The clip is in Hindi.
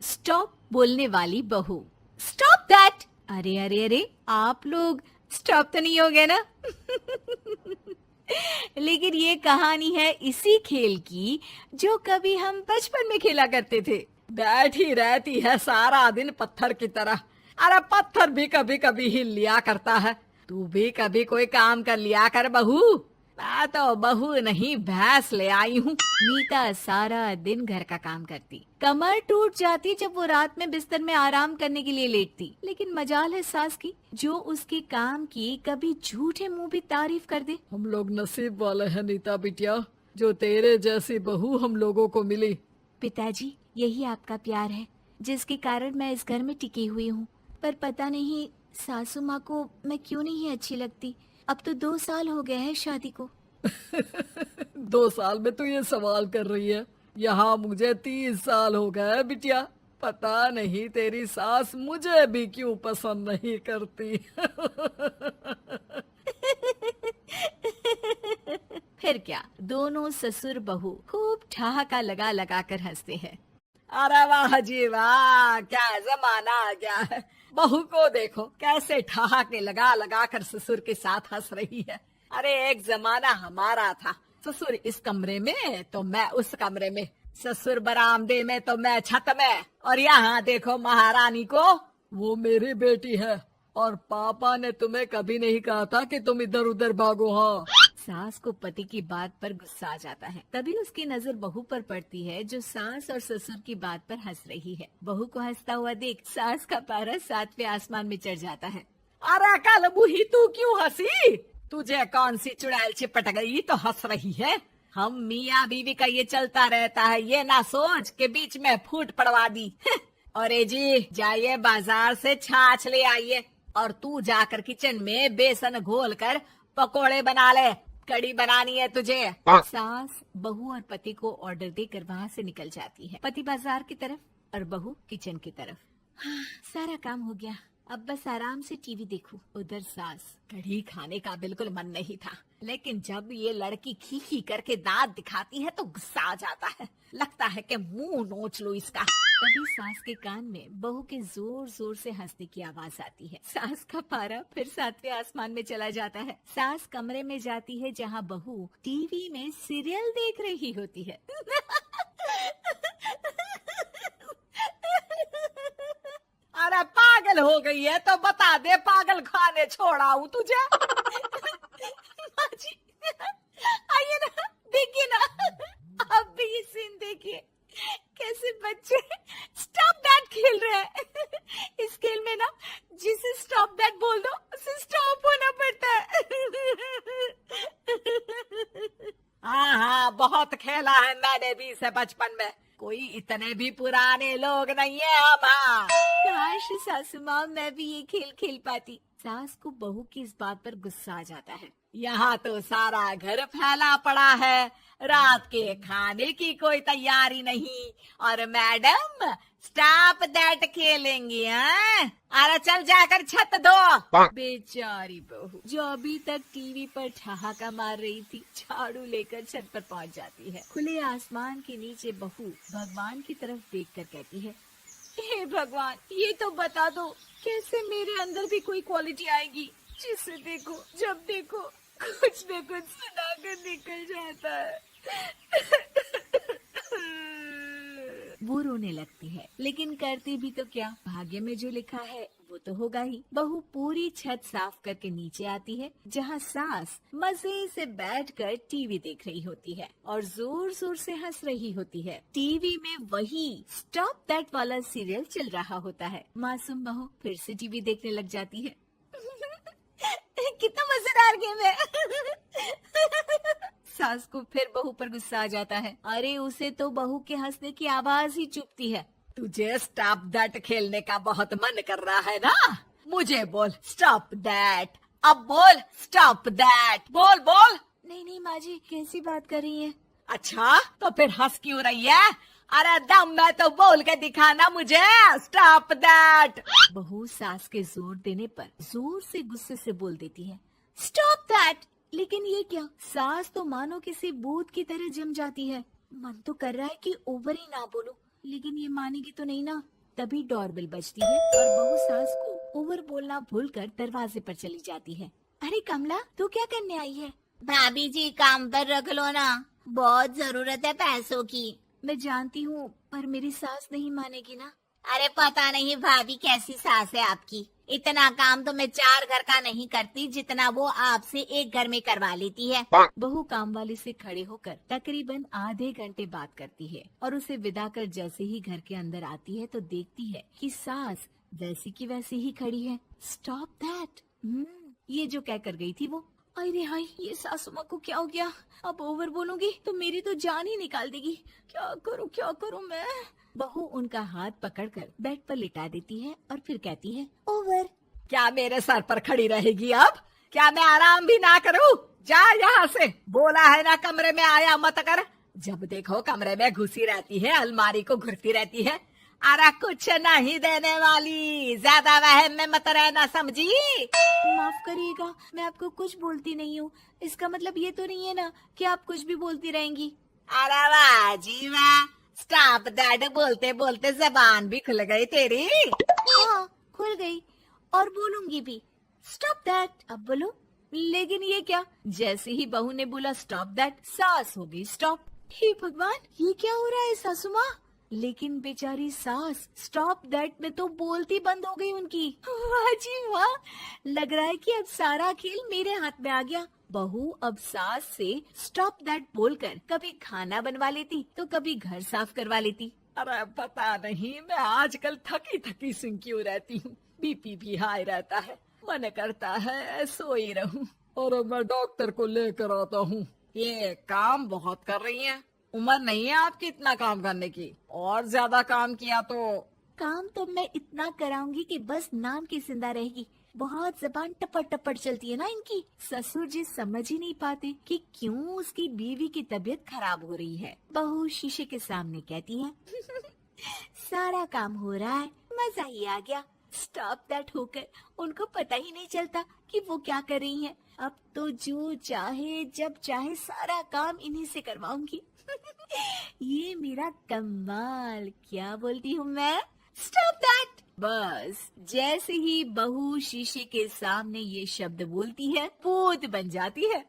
स्टॉप बोलने वाली बहू। Stop that. अरे अरे अरे, आप लोग स्टॉप तो नहीं हो गए ना? लेकिन ये कहानी है इसी खेल की जो कभी हम बचपन में खेला करते थे। बैठी रहती है सारा दिन पत्थर की तरह। अरे पत्थर भी कभी कभी हिल लिया करता है। तू भी कभी कोई काम कर लिया कर बहू। मैं तो बहू नहीं भैंस ले आई हूँ। नीता सारा दिन घर का काम करती, कमर टूट जाती जब वो रात में बिस्तर में आराम करने के लिए लेटती। लेकिन मजाल है सास की, जो उसके काम की कभी झूठे मुंह भी तारीफ कर दे। हम लोग नसीब वाले हैं नीता बिटिया, जो तेरे जैसी बहू हम लोगों को मिली। पिताजी, यही आपका प्यार है जिसके कारण मैं इस घर में टिकी हुई हूँ। पर पता नहीं सासू माँ को मैं क्यों नहीं अच्छी लगती। अब तो 2 साल हो गए हैं शादी को। 2 साल में तू ये सवाल कर रही है? यहाँ मुझे 30 साल हो गए बिटिया। पता नहीं तेरी सास मुझे भी क्यों पसंद नहीं करती। फिर क्या, दोनों ससुर बहू खूब ठहाका लगा लगा कर हंसते हैं। अरे वाह जी वाह, क्या जमाना आ गया है। बहू को देखो कैसे ठहाके लगा लगा कर ससुर के साथ हंस रही है। अरे एक जमाना हमारा था, ससुर इस कमरे में तो मैं उस कमरे में, ससुर बरामदे में तो मैं छत में। और यहाँ देखो महारानी को, वो मेरी बेटी है। और पापा ने तुम्हें कभी नहीं कहा था कि तुम इधर उधर भागो। हाँ, सास को पति की बात पर गुस्सा आ जाता है। तभी उसकी नजर बहू पर पड़ती है जो सास और ससुर की बात पर हंस रही है। बहू को हंसता हुआ देख सास का पारा 7वें आसमान में चढ़ जाता है। अरे कल बुही तू क्यों हंसी? तुझे कौन सी चुड़ैल चिपट गई तो हंस रही है? हम मियाँ बीवी का ये चलता रहता है, ये ना सोच के बीच में फूट पड़वा दी। अरे जी जाइए बाजार से छाछ ले आइए, और तू जाकर किचन में बेसन घोल कर पकोड़े बना ले, कड़ी बनानी है तुझे। सास बहू और पति को ऑर्डर देकर वहाँ से निकल जाती है। पति बाजार की तरफ और बहू किचन की तरफ। हाँ, सारा काम हो गया, अब बस आराम से टीवी देखूं। उधर सास, कढ़ी खाने का बिल्कुल मन नहीं था, लेकिन जब ये लड़की खी खी करके दांत दिखाती है तो गुस्सा आ जाता है। लगता है कि मुंह नोच लो इसका। तभी सास के कान में बहू के जोर जोर से हंसने की आवाज आती है। सास का पारा फिर 7वें आसमान में चला जाता है। सास कमरे में जाती है जहाँ बहू टीवी में सीरियल देख रही होती है। अरे पागल हो गई है तो बता दे, पागल खाने छोड़ाऊं तुझे? माँ जी, आइए ना, देखिए ना, आप भी ये सीन देखिए, कैसे बच्चे स्टॉप दैट खेल रहे हैं। इस खेल में ना जिसे स्टॉप दैट बोल दो उसे स्टॉप होना पड़ता है। हाँ हाँ, बहुत खेला है मैंने भी इसे बचपन में। कोई इतने भी पुराने लोग नहीं है हम। हाँ, काश सासू माँ मैं भी ये खेल खेल पाती। सास को बहू की इस बात पर गुस्सा आ जाता है। यहाँ तो सारा घर फैला पड़ा है, रात के खाने की कोई तैयारी नहीं, और मैडम स्टॉप दैट खेलेंगी। हैं? अरे चल जाकर छत धो। बेचारी बहू जो अभी तक टीवी पर ठहाका मार रही थी, झाड़ू लेकर छत पर पहुंच जाती है। खुले आसमान के नीचे बहू भगवान की तरफ देखकर कहती है, हे भगवान, ये तो बता दो कैसे मेरे अंदर भी कोई क्वालिटी आएगी जिसे देखो जब देखो कुछ न कुछ सुनाकर निकल जाता है। वो रोने लगती है, लेकिन करती भी तो क्या, भाग्य में जो लिखा है वो तो होगा ही। बहू पूरी छत साफ करके नीचे आती है जहाँ सास मजे से बैठकर टीवी देख रही होती है और जोर जोर से हंस रही होती है। टीवी में वही स्टॉप दैट वाला सीरियल चल रहा होता है। मासूम बहू फिर से टीवी देखने लग जाती है। कितना मजेदार गेम है। सास को फिर बहू पर गुस्सा आ जाता है। अरे उसे तो बहू के हंसने की आवाज ही चुभती है। तुझे स्टॉप दैट खेलने का बहुत मन कर रहा है ना? मुझे बोल स्टॉप दैट, अब बोल स्टॉप दैट, बोल बोल। नहीं नहीं माँ जी, कैसी बात कर रही हैं? अच्छा तो फिर हंस क्यों रही है? अरे दम में तो बोल के दिखाना मुझे स्टॉप दैट। बहू सास के जोर देने पर जोर से गुस्से से बोल देती है, स्टॉप दैट। लेकिन ये क्या, सास तो मानो किसी भूत की तरह जम जाती है। मन तो कर रहा है कि ओवर ही ना बोलूं, लेकिन ये मानेगी तो नहीं ना। तभी डोरबेल बजती है और बहू सास को ओवर बोलना भूलकर दरवाजे पर चली जाती है। अरे कमला, तू क्या करने आई है? भाभी जी काम पर रख लो ना, बहुत जरूरत है पैसों की। मैं जानती हूँ, पर मेरी सास नहीं मानेगी ना। अरे पता नहीं भाभी कैसी सास है आपकी, इतना काम तो मैं 4 घर का नहीं करती जितना वो आपसे एक घर में करवा लेती है। बहू काम वाली से खड़े होकर तकरीबन आधे घंटे बात करती है और उसे विदा कर जैसे ही घर के अंदर आती है तो देखती है कि सास वैसी की वैसी ही खड़ी है। Stop that. ये जो कह कर गई थी वो। अरे हाय, ये सासू माँ को क्या हो गया? अब ओवर बोलूंगी तो मेरी तो जान ही निकाल देगी। क्या करूँ मैं? बहू उनका हाथ पकड़कर बेड पर लिटा देती है और फिर कहती है, ओवर। क्या मेरे सर पर खड़ी रहेगी अब? क्या मैं आराम भी ना करूं? जा यहाँ से, बोला है ना कमरे में आया मत कर। जब देखो कमरे में घुसी रहती है, अलमारी को घुरती रहती है। अरे कुछ नहीं देने वाली, ज्यादा वहम में मत रहना, समझी? माफ करिएगा, मैं आपको कुछ बोलती नहीं हूँ। इसका मतलब ये तो नहीं है ना कि आप कुछ भी बोलती रहेंगी। अरे वाह जी वाह, स्टॉप दैट बोलते बोलते जबान भी खुल गई तेरी। हाँ, खुल गई और बोलूंगी भी। Stop that. अब बोलो। लेकिन ये क्या? जैसे ही बहू ने बोला स्टॉप दैट, सास हो गई स्टॉप। हे भगवान, ये क्या हो रहा है सासू माँ? लेकिन बेचारी सास स्टॉप दैट में तो बोलती बंद हो गई उनकी। वाह जी वाह, लग रहा है कि अब सारा खेल मेरे हाथ में आ गया। बहू अब सास से स्टॉप दैट बोलकर कभी खाना बनवा लेती तो कभी घर साफ करवा लेती। अरे पता नहीं, मैं आजकल थकी थकी सी क्यों रहती हूँ। बीपी भी हाई रहता है, मन करता है सोई रहूं। और मैं डॉक्टर को लेकर आता हूँ। ये काम बहुत कर रही हैं। उम्र नहीं है आपकी इतना काम करने की, और ज्यादा काम किया तो। काम तो मैं इतना कराऊंगी कि बस नाम की जिंदा रहेगी। बहुत जबान टपट टपट चलती है ना इनकी। ससुर जी समझ ही नहीं पाते कि क्यों उसकी बीवी की तबीयत खराब हो रही है। बहू शीशे के सामने कहती है, सारा काम हो रहा है, मजा ही आ गया। स्टॉप दैट होकर उनको पता ही नहीं चलता कि वो क्या कर रही हैं। अब तो जो चाहे जब चाहे सारा काम इन्हीं से करवाऊंगी। ये मेरा कमाल। क्या बोलती हूँ मैं? Stop that. बस जैसे ही बहू शीशे के सामने ये शब्द बोलती है, भूत बन जाती है।